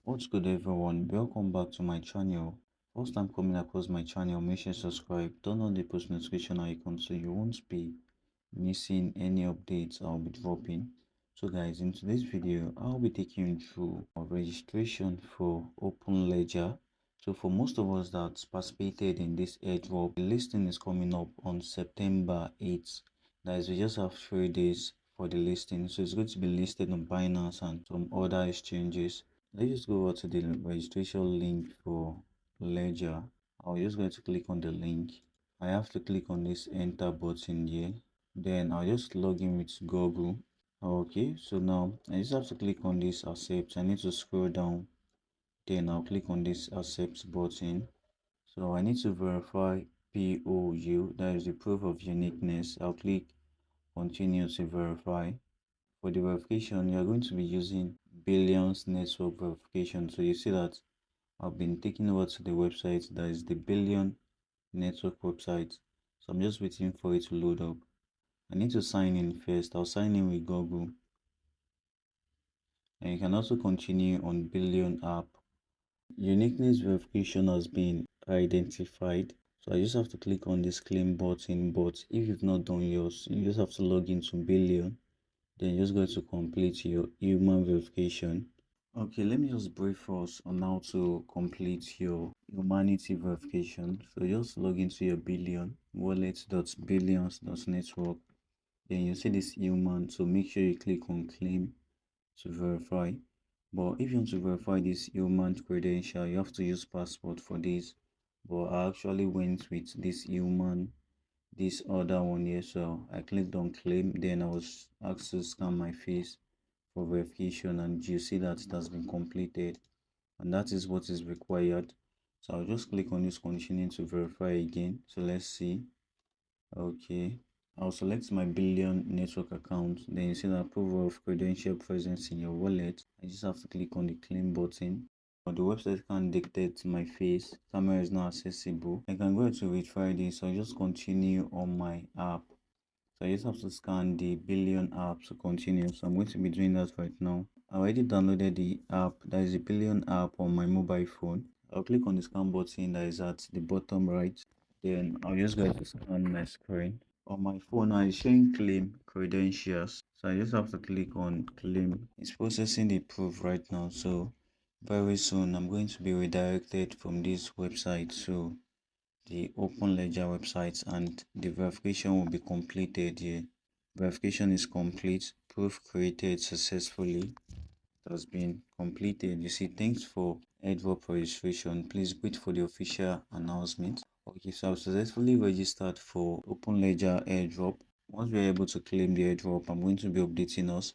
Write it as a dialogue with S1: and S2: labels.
S1: What's good everyone, welcome back to my channel. First time coming across my channel, make sure to subscribe, turn on the post notification icon so you won't be missing any updates I'll be dropping. So guys, in today's video I'll be taking you through a registration for OpenLedger. So for most of us that participated in this airdrop, the listing is coming up on September 8th. That is, we just have 3 days for the listing, so it's going to be listed on Binance and some other exchanges. Let's just go over to the registration link for Ledger. I'll just going to click on the link. I have to click on this enter button here. Then I'll just log in with Google. Okay, so now I just have to click on this accept. I need to scroll down. Then I'll click on this accept button. So I need to verify POU, that is the proof of uniqueness. I'll click continue to verify. For the verification, you're going to be using Billions network verification. So you see that I've been taken over to the website that is the Billion network website. So I'm just waiting for it to load up. I need to sign in first. I'll sign in with Google. And you can also continue on Billion app. Uniqueness verification has been identified. So I just have to click on this claim button. But if you've not done yours, you just have to log into Billion. Then you're just going to complete your human verification. Okay, let me just brief us on how to complete your humanity verification. So just log into your Billion wallet.billions.network. Then you see this human, so make sure you click on claim to verify. But if you want to verify this human credential, you have to use passport for this. But I actually went with this human, this other one here. So I clicked on claim, then I was asked to scan my face for verification, and you see that it has been completed, and that is what is required. So I'll just click on this continue to verify again. So let's see. Okay, I'll select my Billion network account. Then you see the approval of credential presence in your wallet. I just have to click on the claim button. But the website can't dictate my face. Camera is not accessible. I can go to retry this. So I'll just continue on my app. So I just have to scan the Billion app to continue. So I'm going to be doing that right now. I already downloaded the app, that is the Billion app, on my mobile phone. I'll click on the scan button that is at the bottom right. Then I'll just go to scan my screen. On my phone, I'm showing claim credentials. So I just have to click on claim. It's processing the proof right now. So very soon I'm going to be redirected from this website to the OpenLedger website, and the verification will be completed here. Verification is complete. Proof created successfully. It has been completed. You see, thanks for airdrop registration. Please wait for the official announcement. Okay, so I've successfully registered for OpenLedger Airdrop. Once we're able to claim the airdrop, I'm going to be updating us.